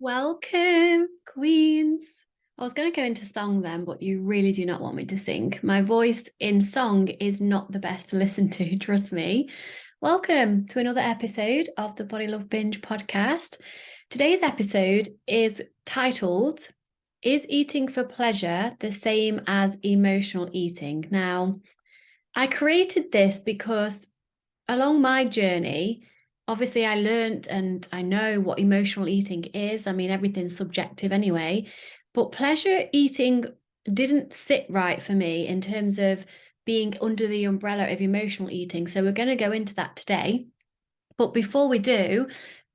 Welcome, Queens. I was going to go into song then, but you really do not want me to sing. My voice in song is not the best to listen to, trust me. Welcome to another episode of the Body Love Binge podcast. Today's episode is titled, Is Eating for Pleasure the Same as Emotional Eating? Now, I created this because along my journey, obviously I learned and I know what emotional eating is. I mean, everything's subjective anyway, but pleasure eating didn't sit right for me in terms of being under the umbrella of emotional eating. So we're going to go into that today. But before we do,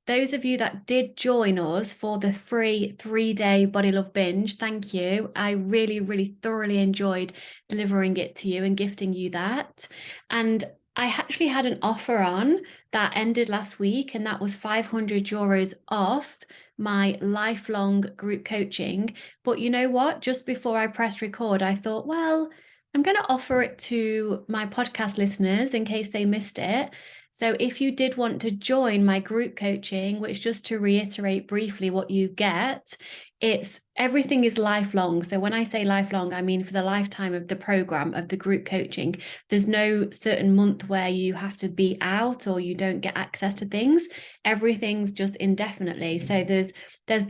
those of you that did join us for the free 3-day Body Love Binge, thank you. I really, really thoroughly enjoyed delivering it to you and gifting you that. And I actually had an offer on that ended last week, and that was €500 off my lifelong group coaching. But you know what? Just before I pressed record, I thought, well, I'm going to offer it to my podcast listeners in case they missed it. So if you did want to join my group coaching, which just to reiterate briefly what you get, it's everything is lifelong. So when I say lifelong, I mean for the lifetime of the program of the group coaching. There's no certain month where you have to be out or you don't get access to things. Everything's just indefinitely. So there's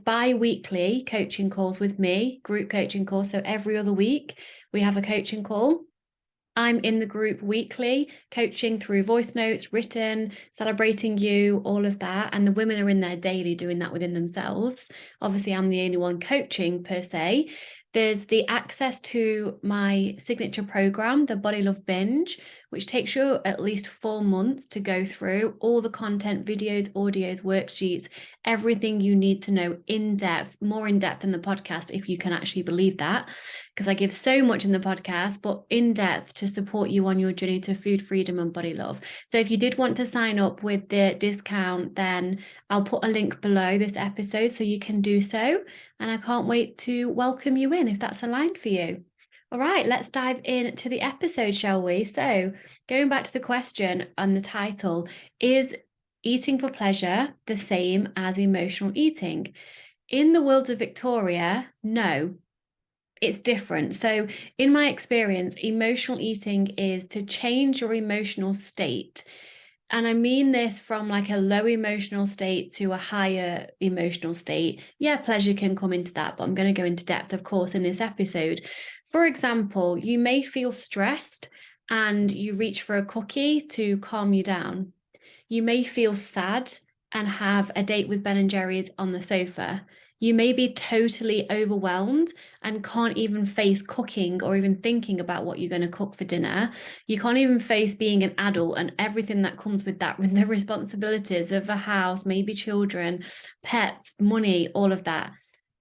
bi-weekly coaching calls with me, group coaching calls. So every other week we have a coaching call. I'm in the group weekly, coaching through voice notes, written, celebrating you, all of that. And the women are in there daily doing that within themselves. Obviously, I'm the only one coaching per se. There's the access to my signature program, the Body Love Binge, which takes you at least 4 months to go through all the content, videos, audios, worksheets, everything you need to know in depth, more in depth than the podcast, if you can actually believe that, because I give so much in the podcast, but in depth to support you on your journey to food freedom and body love. So if you did want to sign up with the discount, then I'll put a link below this episode so you can do so. And I can't wait to welcome you in if that's aligned for you. All right, let's dive into the episode, shall we? So, going back to the question and the title, is eating for pleasure the same as emotional eating? In the world of Victoria, no, it's different. So, in my experience, emotional eating is to change your emotional state. And I mean this from like a low emotional state to a higher emotional state. Yeah, pleasure can come into that, but I'm going to go into depth, of course, in this episode. For example, you may feel stressed and you reach for a cookie to calm you down. You may feel sad and have a date with Ben and Jerry's on the sofa. You may be totally overwhelmed and can't even face cooking or even thinking about what you're going to cook for dinner. You can't even face being an adult and everything that comes with that, with the responsibilities of a house, maybe children, pets, money, all of that.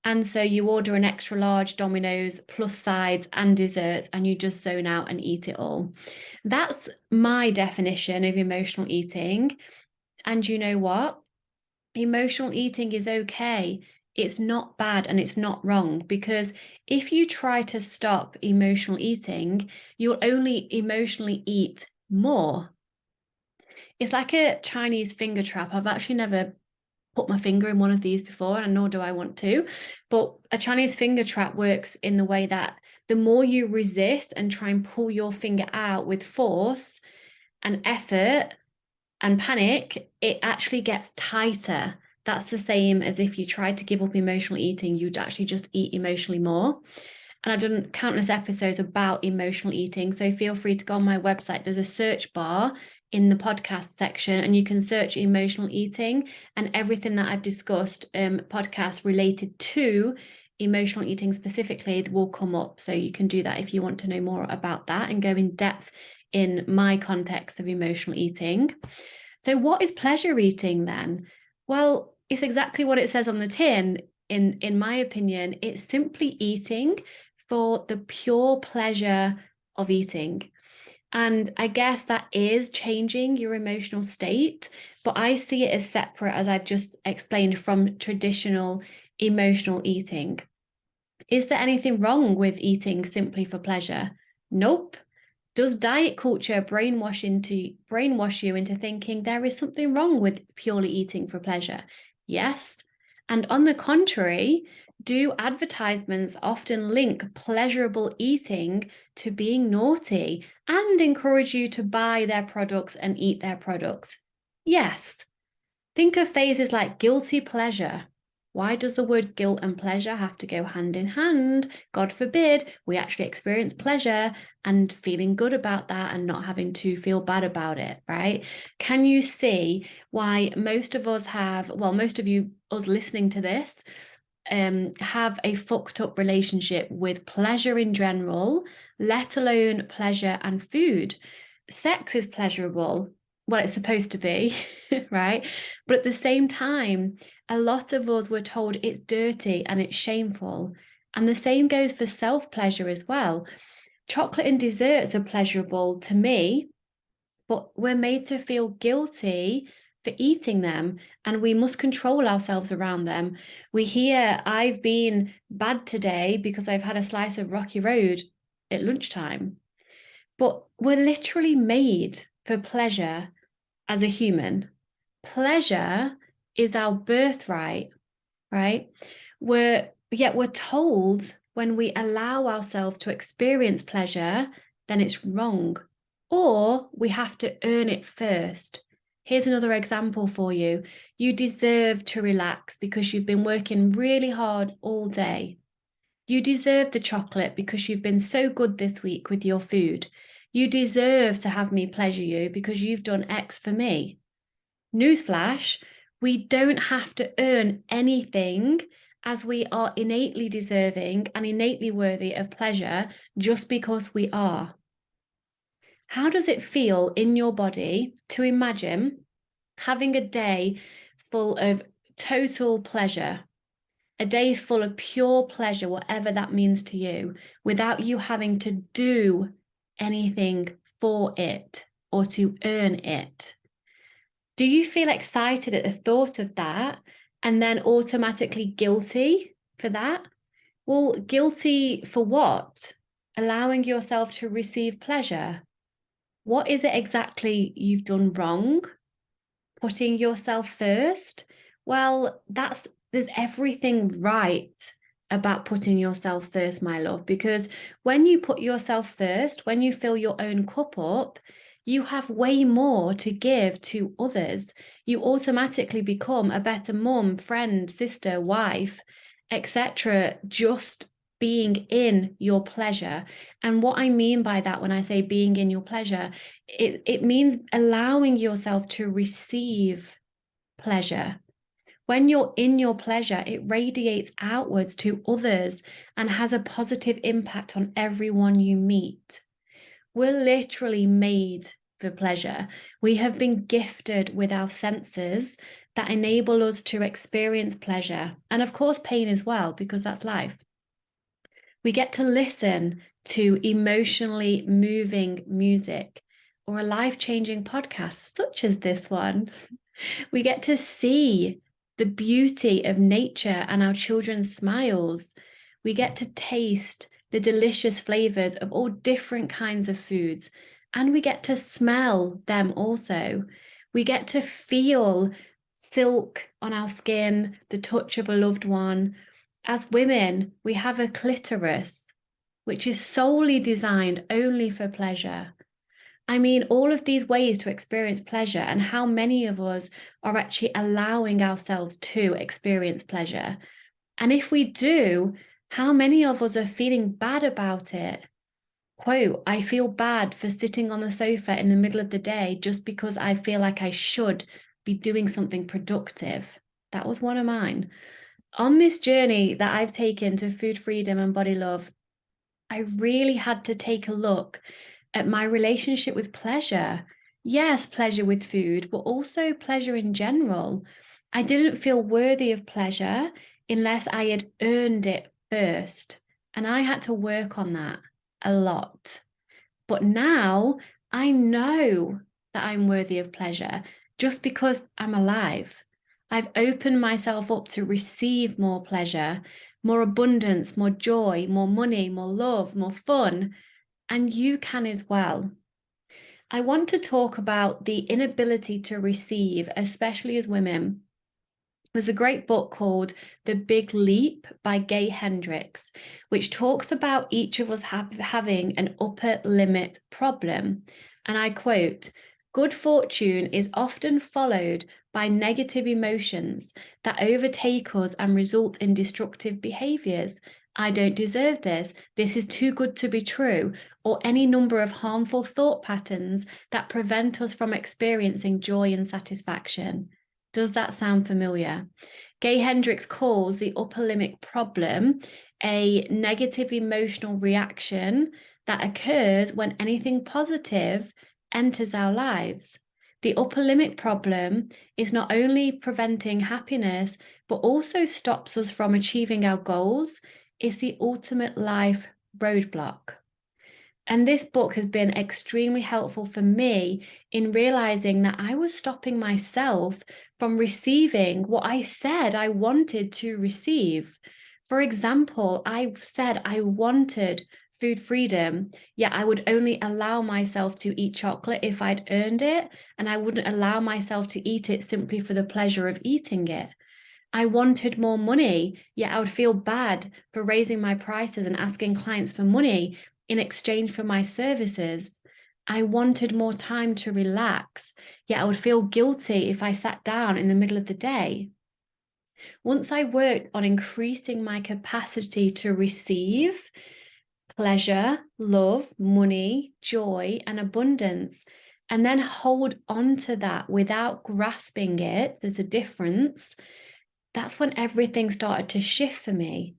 And so you order an extra large Domino's plus sides and desserts, and you just zone out and eat it all. That's my definition of emotional eating. And you know what? Emotional eating is okay. It's not bad and it's not wrong, because if you try to stop emotional eating, you'll only emotionally eat more. It's like a Chinese finger trap. I've actually never put my finger in one of these before, and nor do I want to. But a Chinese finger trap works in the way that the more you resist and try and pull your finger out with force and effort and panic, it actually gets tighter. That's the same as if you tried to give up emotional eating, you'd actually just eat emotionally more. And I've done countless episodes about emotional eating. So feel free to go on my website. There's a search bar in the podcast section, and you can search emotional eating, and everything that I've discussed, podcasts related to emotional eating specifically, will come up. So you can do that if you want to know more about that and go in depth in my context of emotional eating. So what is pleasure eating then? Well, it's exactly what it says on the tin. In my opinion, it's simply eating for the pure pleasure of eating. And I guess that is changing your emotional state, but I see it as separate, as I've just explained, from traditional emotional eating. Is there anything wrong with eating simply for pleasure? Nope. Does diet culture brainwash you into thinking there is something wrong with purely eating for pleasure? Yes. And on the contrary, do advertisements often link pleasurable eating to being naughty and encourage you to buy their products and eat their products? Yes. Think of phrases like guilty pleasure. Why does the word guilt and pleasure have to go hand in hand? God forbid we actually experience pleasure and feeling good about that and not having to feel bad about it, right? Can you see why most of us have, well, most of you, us listening to this, have a fucked up relationship with pleasure in general, let alone pleasure and food? Sex is pleasurable. Well, it's supposed to be, right? But at the same time, a lot of us were told it's dirty and it's shameful. And the same goes for self-pleasure as well. Chocolate and desserts are pleasurable to me, but we're made to feel guilty for eating them, and we must control ourselves around them. We hear, I've been bad today because I've had a slice of Rocky Road at lunchtime. But we're literally made for pleasure as a human. Pleasure is our birthright, right? Yet we're told when we allow ourselves to experience pleasure, then it's wrong, or we have to earn it first. Here's another example for you. You deserve to relax because you've been working really hard all day. You deserve the chocolate because you've been so good this week with your food. You deserve to have me pleasure you because you've done X for me. Newsflash, we don't have to earn anything, as we are innately deserving and innately worthy of pleasure just because we are. How does it feel in your body to imagine having a day full of total pleasure, a day full of pure pleasure, whatever that means to you, without you having to do anything for it or to earn it? Do you feel excited at the thought of that and then automatically guilty for that? Well, guilty for what? Allowing yourself to receive pleasure. What is it exactly you've done wrong? Putting yourself first? Well, there's everything right about putting yourself first, my love, because when you put yourself first, when you fill your own cup up, you have way more to give to others. You automatically become a better mum, friend, sister, wife, etc., just being in your pleasure. And what I mean by that when I say being in your pleasure, it means allowing yourself to receive pleasure. When you're in your pleasure, it radiates outwards to others and has a positive impact on everyone you meet. We're literally made for pleasure. We have been gifted with our senses that enable us to experience pleasure, and of course pain as well, because that's life. We get to listen to emotionally moving music or a life-changing podcast such as this one. We get to see the beauty of nature and our children's smiles. We get to taste the delicious flavors of all different kinds of foods, and we get to smell them also. We get to feel silk on our skin, the touch of a loved one. As women, we have a clitoris, which is solely designed only for pleasure. I mean, all of these ways to experience pleasure, and how many of us are actually allowing ourselves to experience pleasure. And if we do, how many of us are feeling bad about it? Quote, I feel bad for sitting on the sofa in the middle of the day just because I feel like I should be doing something productive. That was one of mine. On this journey that I've taken to food freedom and body love, I really had to take a look at my relationship with pleasure. Yes, pleasure with food, but also pleasure in general. I didn't feel worthy of pleasure unless I had earned it first. And I had to work on that a lot. But now I know that I'm worthy of pleasure just because I'm alive. I've opened myself up to receive more pleasure, more abundance, more joy, more money, more love, more fun. And you can as well. I want to talk about the inability to receive, especially as women. There's a great book called The Big Leap by Gay Hendricks, which talks about each of us having an upper limit problem. And I quote, "Good fortune is often followed by negative emotions that overtake us and result in destructive behaviors. I don't deserve this. This is too good to be true," or any number of harmful thought patterns that prevent us from experiencing joy and satisfaction. Does that sound familiar? Gay Hendricks calls the upper limit problem a negative emotional reaction that occurs when anything positive enters our lives. The upper limit problem is not only preventing happiness, but also stops us from achieving our goals. It's the ultimate life roadblock. And this book has been extremely helpful for me in realizing that I was stopping myself from receiving what I said I wanted to receive. For example, I said I wanted food freedom, yet I would only allow myself to eat chocolate if I'd earned it, and I wouldn't allow myself to eat it simply for the pleasure of eating it. I wanted more money, yet I would feel bad for raising my prices and asking clients for money in exchange for my services. I wanted more time to relax, yet I would feel guilty if I sat down in the middle of the day. Once I worked on increasing my capacity to receive pleasure, love, money, joy, and abundance, and then hold on to that without grasping it, there's a difference. That's when everything started to shift for me.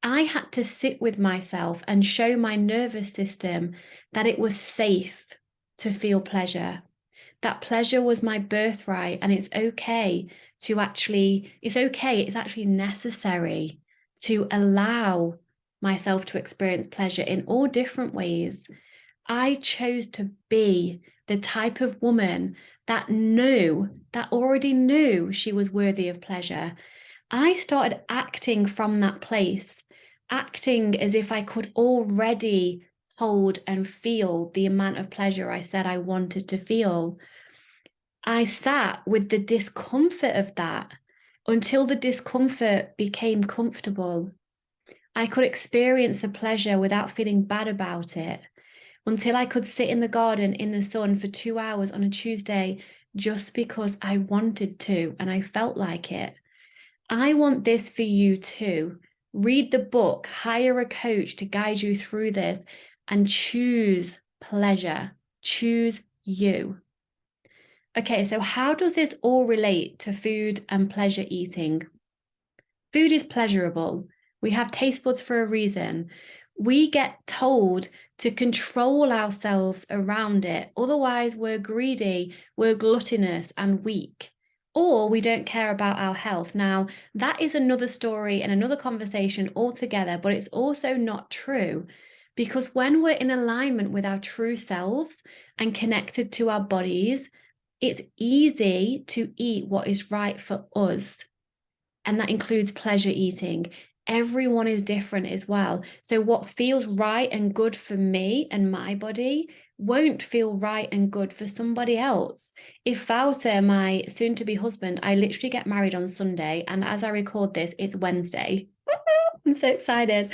I had to sit with myself and show my nervous system that it was safe to feel pleasure. That pleasure was my birthright, and it's okay, it's actually necessary to allow myself to experience pleasure in all different ways. I chose to be the type of woman that already knew she was worthy of pleasure. I started acting from that place, acting as if I could already hold and feel the amount of pleasure I said I wanted to feel. I sat with the discomfort of that until the discomfort became comfortable. I could experience the pleasure without feeling bad about it, until I could sit in the garden in the sun for 2 hours on a Tuesday just because I wanted to and I felt like it. I want this for you too. Read the book, hire a coach to guide you through this, and choose pleasure. Choose you. Okay, so how does this all relate to food and pleasure eating? Food is pleasurable. We have taste buds for a reason. We get told to control ourselves around it. Otherwise, we're greedy, we're gluttonous and weak, or we don't care about our health. Now, that is another story and another conversation altogether, but it's also not true, because when we're in alignment with our true selves and connected to our bodies, it's easy to eat what is right for us. And that includes pleasure eating. Everyone is different as well. So what feels right and good for me and my body won't feel right and good for somebody else. If Wouter, my soon-to-be husband, I literally get married on Sunday, and as I record this, it's Wednesday. I'm so excited.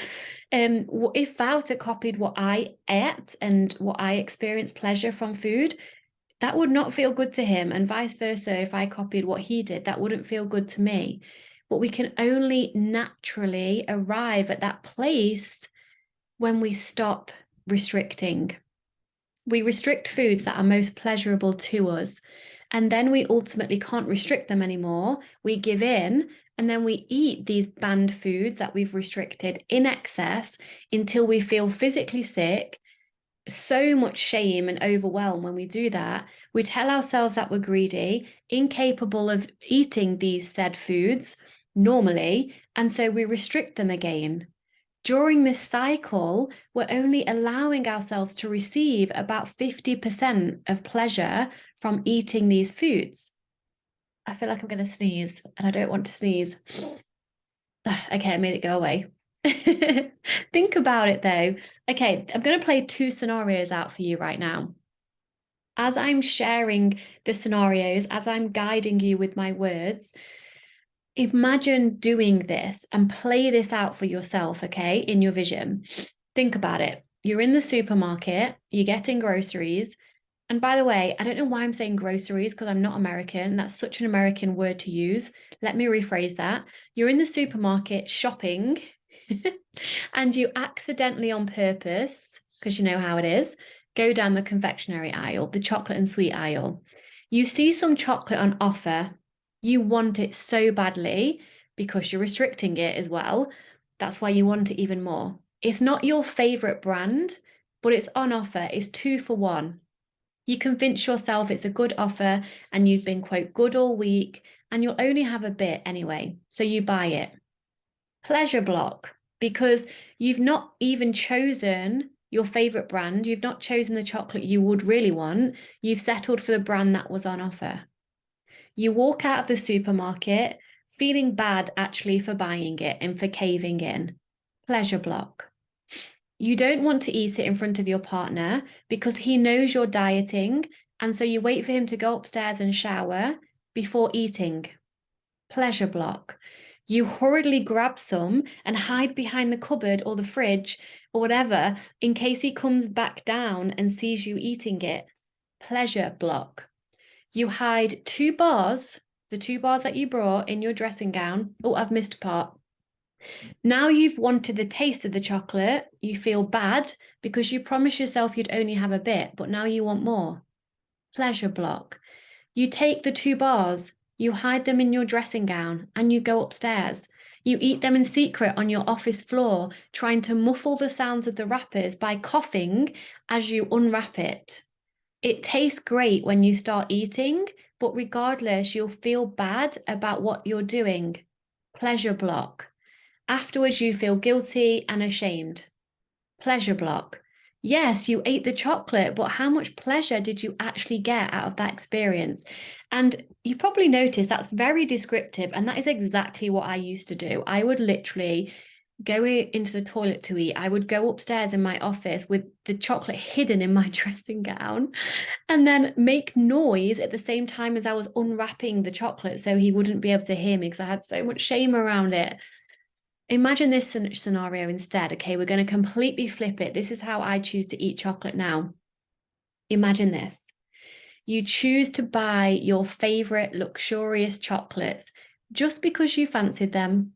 If Wouter copied what I ate and what I experienced pleasure from food, that would not feel good to him, and vice versa. If I copied what he did, that wouldn't feel good to me. But we can only naturally arrive at that place when we stop restricting. We restrict foods that are most pleasurable to us, and then we ultimately can't restrict them anymore. We give in, and then we eat these banned foods that we've restricted in excess until we feel physically sick, so much shame and overwhelm when we do that. We tell ourselves that we're greedy, incapable of eating these said foods normally, and so we restrict them again. During this cycle, we're only allowing ourselves to receive about 50% of pleasure from eating these foods. I feel like I'm going to sneeze, and I don't want to sneeze. Okay, I made it go away. Think about it though. Okay, I'm going to play two scenarios out for you right now. As I'm sharing the scenarios, as I'm guiding you with my words, Imagine doing this and play this out for yourself, okay, in your vision. Think about it. You're in the supermarket, you're getting groceries. And by the way, I don't know why I'm saying groceries because I'm not American. That's such an American word to use. Let me rephrase that. You're in the supermarket shopping and you accidentally, on purpose, because you know how it is, go down the confectionery aisle, the chocolate and sweet aisle. You see some chocolate on offer. You want it so badly because you're restricting it as well. That's why you want it even more. It's not your favorite brand, but it's on offer. It's 2 for 1. You convince yourself it's a good offer and you've been, quote, good all week and you'll only have a bit anyway. So you buy it. Pleasure block, because you've not even chosen your favorite brand. You've not chosen the chocolate you would really want. You've settled for the brand that was on offer. You walk out of the supermarket feeling bad actually for buying it and for caving in. Pleasure block. You don't want to eat it in front of your partner because he knows you're dieting, and so you wait for him to go upstairs and shower before eating. Pleasure block. You hurriedly grab some and hide behind the cupboard or the fridge or whatever in case he comes back down and sees you eating it. Pleasure block. You hide 2 bars, the 2 bars that you brought in your dressing gown. Oh, I've missed a part. Now you've wanted the taste of the chocolate, you feel bad because you promised yourself you'd only have a bit, but now you want more. Pleasure block. You take the 2 bars, you hide them in your dressing gown, and you go upstairs. You eat them in secret on your office floor, trying to muffle the sounds of the wrappers by coughing as you unwrap it. It tastes great when you start eating, but regardless, you'll feel bad about what you're doing. Pleasure block. Afterwards, you feel guilty and ashamed. Pleasure block. Yes, you ate the chocolate, but how much pleasure did you actually get out of that experience? And you probably noticed that's very descriptive, and that is exactly what I used to do. I would literally go into the toilet to eat. I would go upstairs in my office with the chocolate hidden in my dressing gown and then make noise at the same time as I was unwrapping the chocolate so he wouldn't be able to hear me because I had so much shame around it. Imagine this scenario instead. Okay, we're going to completely flip it. This is how I choose to eat chocolate now. Imagine this. You choose to buy your favorite luxurious chocolates just because you fancied them.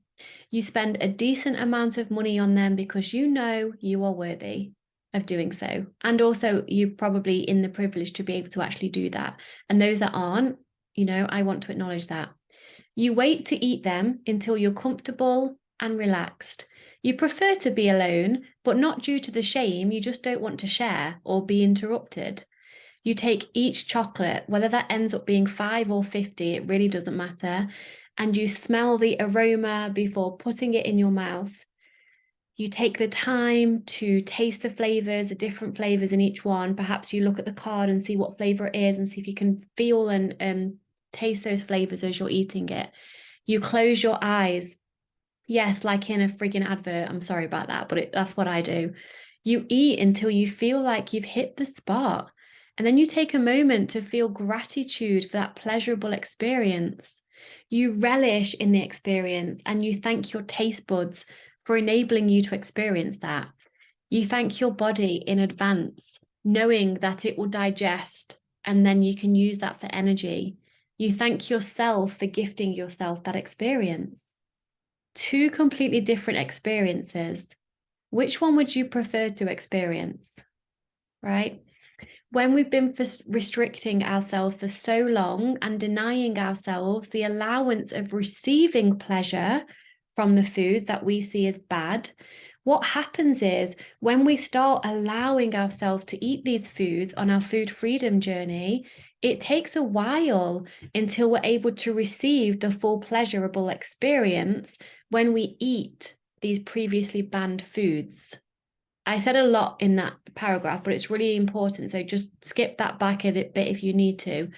You spend a decent amount of money on them because you know you are worthy of doing so. And also, you're probably in the privilege to be able to actually do that. And those that aren't, I want to acknowledge that. You wait to eat them until you're comfortable and relaxed. You prefer to be alone, but not due to the shame. You just don't want to share or be interrupted. You take each chocolate, whether that ends up being 5 or 50, it really doesn't matter. And you smell the aroma before putting it in your mouth. You take the time to taste the flavors, the different flavors in each one. Perhaps you look at the card and see what flavor it is and see if you can feel and taste those flavors as you're eating it. You close your eyes. Yes, like in a frigging advert. I'm sorry about that, but that's what I do. You eat until you feel like you've hit the spot. And then you take a moment to feel gratitude for that pleasurable experience. You relish in the experience and you thank your taste buds for enabling you to experience that. You thank your body in advance, knowing that it will digest and then you can use that for energy. You thank yourself for gifting yourself that experience. 2 completely different experiences. Which one would you prefer to experience? Right? When we've been restricting ourselves for so long and denying ourselves the allowance of receiving pleasure from the foods that we see as bad, what happens is when we start allowing ourselves to eat these foods on our food freedom journey, it takes a while until we're able to receive the full pleasurable experience when we eat these previously banned foods. I said a lot in that paragraph, but it's really important. So just skip that back a bit if you need to.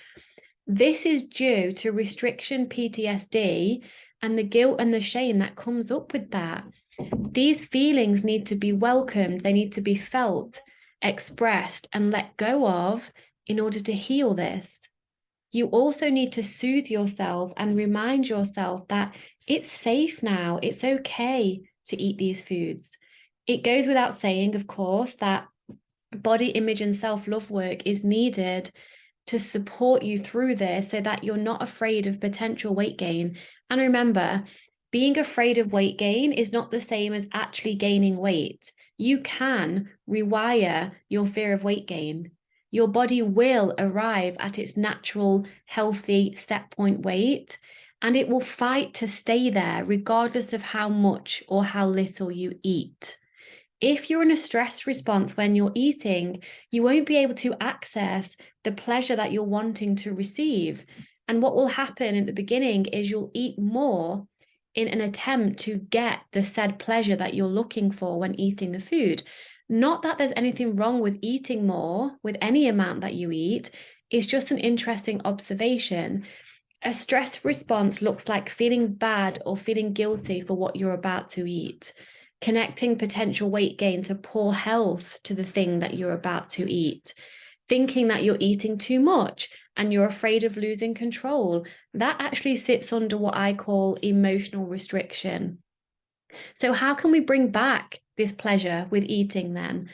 This is due to restriction PTSD and the guilt and the shame that comes up with that. These feelings need to be welcomed. They need to be felt, expressed, and let go of in order to heal this. you also need to soothe yourself and remind yourself that it's safe now. It's okay to eat these foods. It goes without saying, of course, that body image and self-love work is needed to support you through this so that you're not afraid of potential weight gain. And remember, being afraid of weight gain is not the same as actually gaining weight. You can rewire your fear of weight gain. Your body will arrive at its natural, healthy set point weight, and it will fight to stay there regardless of how much or how little you eat. If you're in a stress response when you're eating, you won't be able to access the pleasure that you're wanting to receive. And what will happen in the beginning is you'll eat more in an attempt to get the said pleasure that you're looking for when eating the food. Not that there's anything wrong with eating more with any amount that you eat. It's just an interesting observation. A stress response looks like feeling bad or feeling guilty for what you're about to eat, connecting potential weight gain to poor health to the thing that you're about to eat, thinking that you're eating too much and you're afraid of losing control. That actually sits under what I call emotional restriction. So how can we bring back this pleasure with eating then?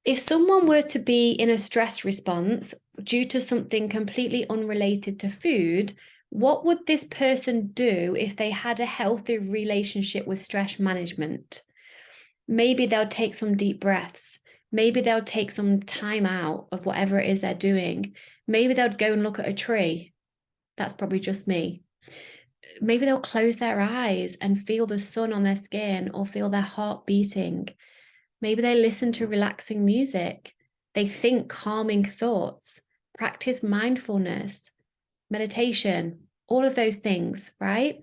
If someone were to be in a stress response due to something completely unrelated to food, what would this person do if they had a healthy relationship with stress management? Maybe they'll take some deep breaths. Maybe they'll take some time out of whatever it is they're doing. Maybe they'll go and look at a tree. That's probably just me. Maybe they'll close their eyes and feel the sun on their skin or feel their heart beating. Maybe they listen to relaxing music. They think calming thoughts, practice mindfulness, meditation, all of those things, right?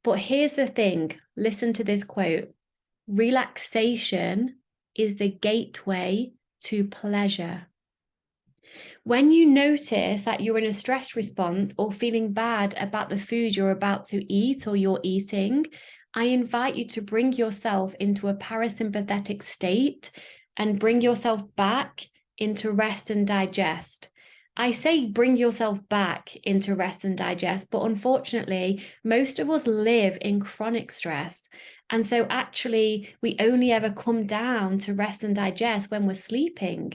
But here's the thing, listen to this quote. Relaxation is the gateway to pleasure. When you notice that you're in a stress response or feeling bad about the food you're about to eat or you're eating, I invite you to bring yourself into a parasympathetic state and bring yourself back into rest and digest. I say bring yourself back into rest and digest, but unfortunately, most of us live in chronic stress. And so actually, we only ever come down to rest and digest when we're sleeping.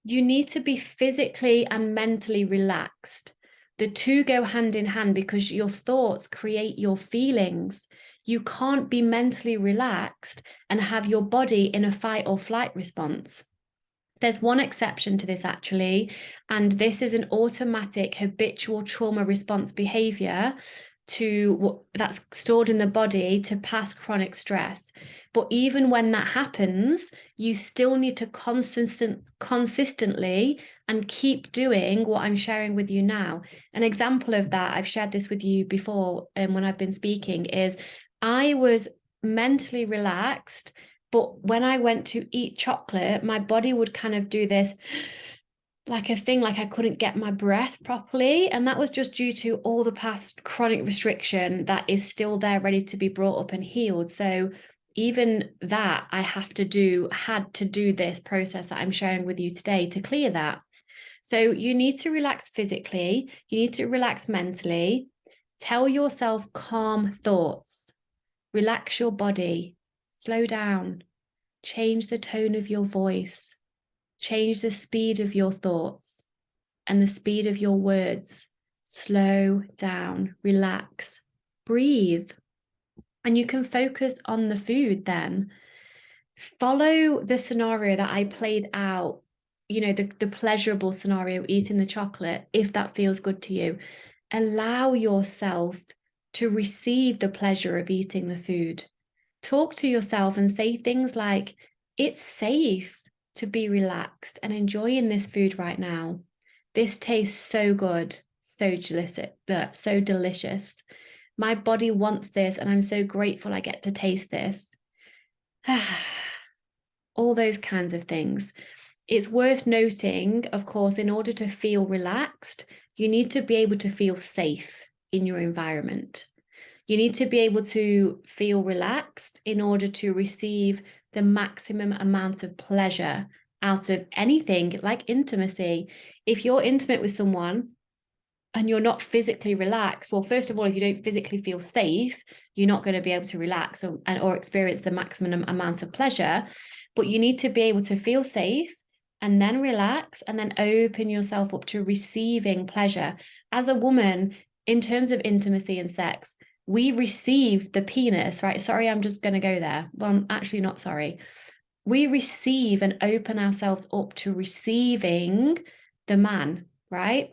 You need to be physically and mentally relaxed. The two go hand in hand because your thoughts create your feelings. You can't be mentally relaxed and have your body in a fight or flight response. There's one exception to this actually, and this is an automatic habitual trauma response behavior that's stored in the body to pass chronic stress. But even when that happens, you still need to consistently and keep doing what I'm sharing with you now. An example of that, I've shared this with you before when I've been speaking, is I was mentally relaxed, but when I went to eat chocolate, my body would kind of do this like a thing, like I couldn't get my breath properly. And that was just due to all the past chronic restriction that is still there ready to be brought up and healed. So even that had to do this process that I'm sharing with you today to clear that. So you need to relax physically, you need to relax mentally, tell yourself calm thoughts, relax your body, slow down, change the tone of your voice, change the speed of your thoughts and the speed of your words. Slow down, relax, breathe. And you can focus on the food then. Follow the scenario that I played out, the pleasurable scenario, eating the chocolate, if that feels good to you. Allow yourself to receive the pleasure of eating the food. Talk to yourself and say things like, it's safe to be relaxed and enjoying this food right now. This tastes so good, so delicious. My body wants this and I'm so grateful I get to taste this. All those kinds of things. It's worth noting, of course, in order to feel relaxed, you need to be able to feel safe in your environment. You need to be able to feel relaxed in order to receive the maximum amount of pleasure out of anything like intimacy. If you're intimate with someone and you're not physically relaxed, well, first of all, if you don't physically feel safe, you're not going to be able to relax or experience the maximum amount of pleasure. But you need to be able to feel safe and then relax and then open yourself up to receiving pleasure. As a woman, in terms of intimacy and sex, we receive the penis, right? Sorry, I'm just going to go there. Well, I'm actually not sorry. We receive and open ourselves up to receiving the man, right?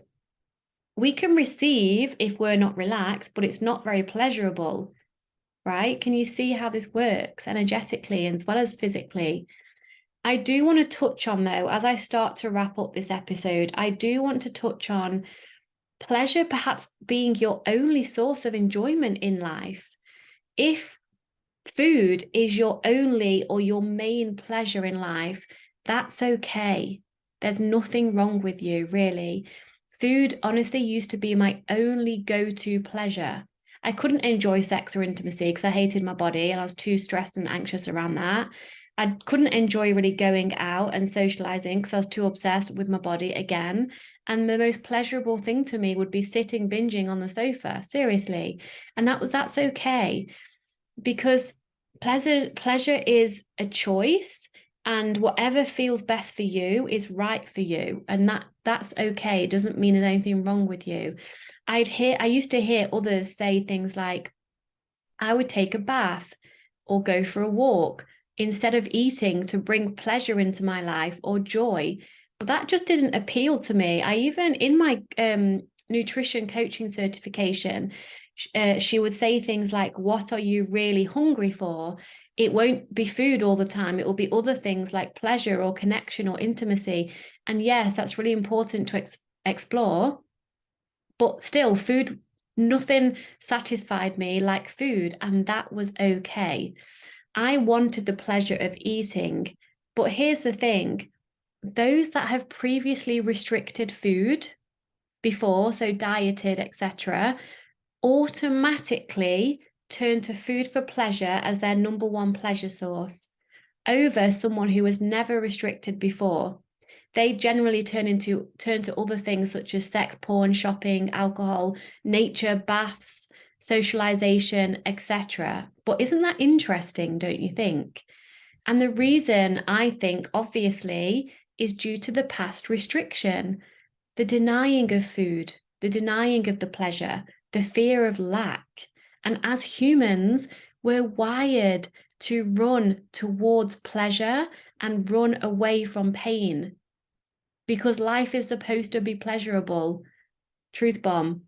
We can receive if we're not relaxed, but it's not very pleasurable, right? Can you see how this works energetically as well as physically? I do want to touch on, though, as I start to wrap up this episode, I do want to touch on pleasure perhaps being your only source of enjoyment in life. If food is your only or your main pleasure in life, that's okay. There's nothing wrong with you, really. Food honestly used to be my only go-to pleasure. I couldn't enjoy sex or intimacy because I hated my body and I was too stressed and anxious around that. I couldn't enjoy really going out and socializing because I was too obsessed with my body again. And the most pleasurable thing to me would be sitting binging on the sofa, seriously. And that's okay, because pleasure is a choice, and whatever feels best for you is right for you, and that's okay. It doesn't mean there's anything wrong with you. I used to hear others say things like, I would take a bath or go for a walk instead of eating to bring pleasure into my life or joy. But that just didn't appeal to me. I even, in my nutrition coaching certification, she would say things like, what are you really hungry for? It won't be food all the time. It will be other things like pleasure or connection or intimacy. And yes, that's really important to explore. But still, food, nothing satisfied me like food, and that was okay. I wanted the pleasure of eating. But here's the thing, those that have previously restricted food before, so dieted, etc., automatically turn to food for pleasure as their number one pleasure source over someone who was never restricted before. They generally turn to other things such as sex, porn, shopping, alcohol, nature, baths, socialization, etc. But isn't that interesting, don't you think? And the reason, I think, obviously, is due to the past restriction, the denying of food, the denying of the pleasure, the fear of lack. And as humans, we're wired to run towards pleasure and run away from pain, because life is supposed to be pleasurable. Truth bomb.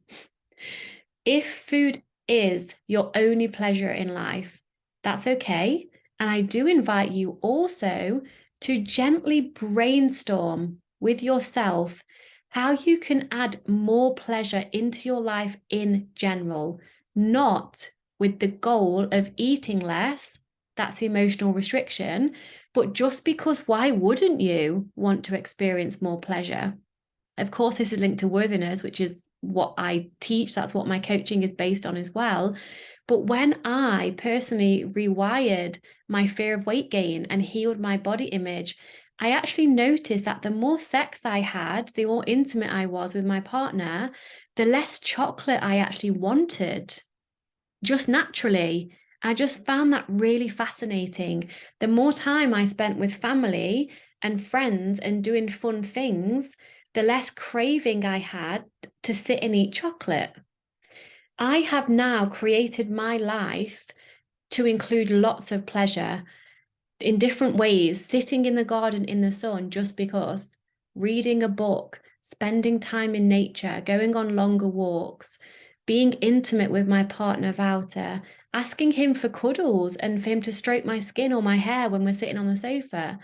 If food is your only pleasure in life, that's okay. And I do invite you also to gently brainstorm with yourself how you can add more pleasure into your life in general, not with the goal of eating less. That's emotional restriction. But just because, why wouldn't you want to experience more pleasure? Of course, this is linked to worthiness, which is what I teach. That's what my coaching is based on as well. But when I personally rewired my fear of weight gain and healed my body image, I actually noticed that the more sex I had, the more intimate I was with my partner, the less chocolate I actually wanted, just naturally. I just found that really fascinating. The more time I spent with family and friends and doing fun things, the less craving I had to sit and eat chocolate. I have now created my life to include lots of pleasure in different ways, sitting in the garden in the sun just because, reading a book, spending time in nature, going on longer walks, being intimate with my partner Wouter, asking him for cuddles and for him to stroke my skin or my hair when we're sitting on the sofa,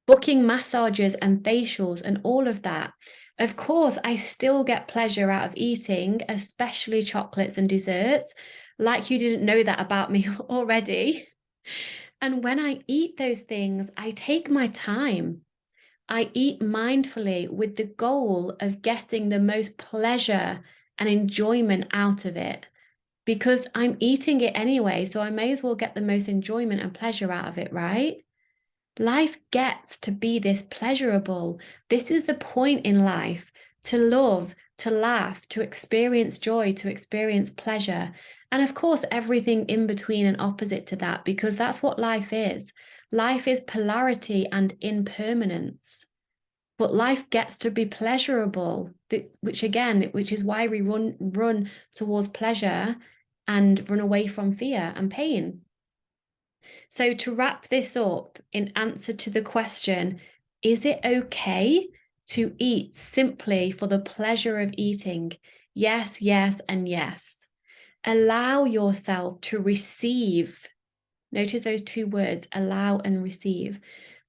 booking massages and facials and all of that. Of course, I still get pleasure out of eating, especially chocolates and desserts, like you didn't know that about me already. And when I eat those things, I take my time. I eat mindfully with the goal of getting the most pleasure and enjoyment out of it, because I'm eating it anyway, so I may as well get the most enjoyment and pleasure out of it, right? Life gets to be this pleasurable. This is the point in life, to love, to laugh, to experience joy, to experience pleasure. And of course, everything in between and opposite to that, because that's what life is. Life is polarity and impermanence. But life gets to be pleasurable, which is why we run towards pleasure and run away from fear and pain. So to wrap this up, in answer to the question, is it okay to eat simply for the pleasure of eating? Yes, yes, and yes. Allow yourself to receive. Notice those two words, allow and receive.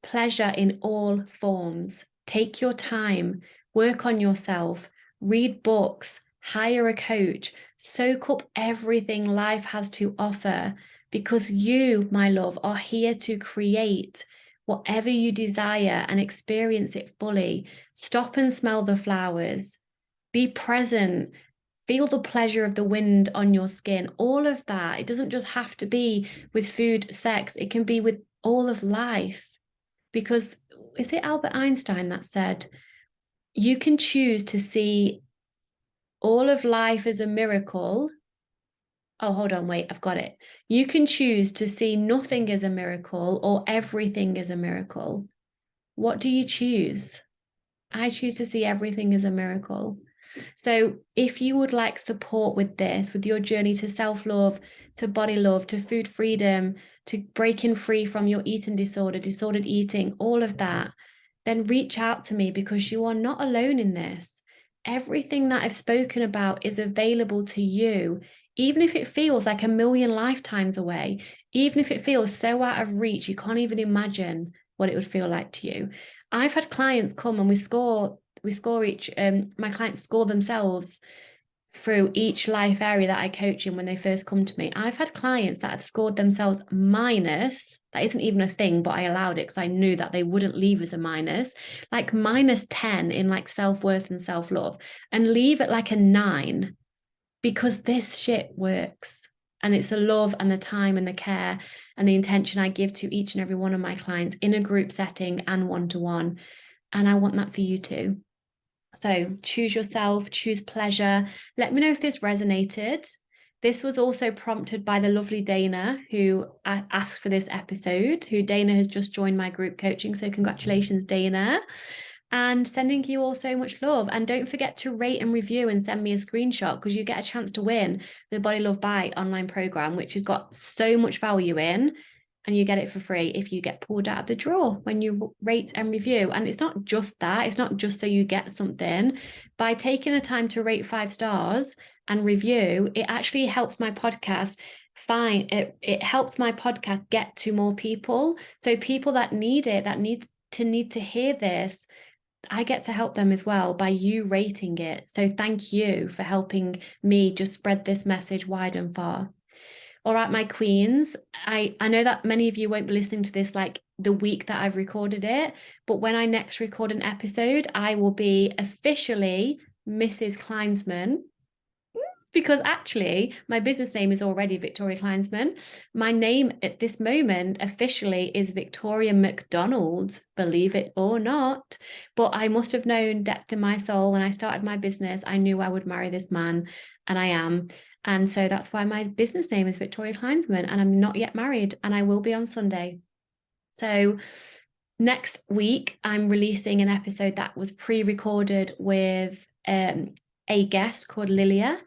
Pleasure in all forms. Take your time, work on yourself, read books, hire a coach, soak up everything life has to offer, because you, my love, are here to create whatever you desire and experience it fully. Stop and smell the flowers. Be present. Feel the pleasure of the wind on your skin. All of that. It doesn't just have to be with food, sex. It can be with all of life. Because is it Albert Einstein that said, you can choose to see all of life as a miracle. Oh, hold on, wait, I've got it. You can choose to see nothing as a miracle or everything as a miracle. What do you choose? I choose to see everything as a miracle. So if you would like support with this, with your journey to self-love, to body love, to food freedom, to breaking free from your eating disorder, disordered eating, all of that, then reach out to me, because you are not alone in this. Everything that I've spoken about is available to you, even if it feels like a million lifetimes away, even if it feels so out of reach, you can't even imagine what it would feel like to you. I've had clients come and we score each, my clients score themselves through each life area that I coach in when they first come to me. I've had clients that have scored themselves minus, that isn't even a thing, but I allowed it because I knew that they wouldn't leave as a minus, like minus 10 in like self-worth and self-love, and leave at like a 9, because this shit works. And it's the love and the time and the care and the intention I give to each and every one of my clients in a group setting and one-to-one. And I want that for you too. So choose yourself, choose pleasure. Let me know if this resonated. This was also prompted by the lovely Dana, who asked for this episode, Dana has just joined my group coaching. So congratulations, Dana. And sending you all so much love. And don't forget to rate and review and send me a screenshot, because you get a chance to win the Body Love Bite online program, which has got so much value in. And you get it for free if you get pulled out of the draw when you rate and review. And it's not just that. It's not just so you get something. By taking the time to rate 5 stars and review, it actually helps my podcast it helps my podcast get to more people. So people that need it, that need to hear this, I get to help them as well by you rating it. So thank you for helping me just spread this message wide and far. All right, my queens, I know that many of you won't be listening to this like the week that I've recorded it, but when I next record an episode, I will be officially Mrs. Kleinsman, because actually my business name is already Victoria Kleinsman. My name at this moment officially is Victoria McDonald, believe it or not. But I must have known depth in my soul when I started my business, I knew I would marry this man, and I am. And so that's why my business name is Victoria Kleinsman, and I'm not yet married, and I will be on Sunday. So next week, I'm releasing an episode that was pre-recorded with a guest called Lilia.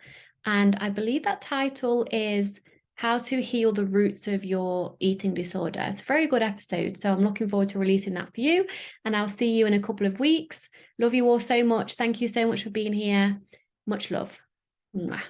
And I believe that title is How to Heal the Roots of Your Eating Disorder. It's a very good episode. So I'm looking forward to releasing that for you. And I'll see you in a couple of weeks. Love you all so much. Thank you so much for being here. Much love. Mwah.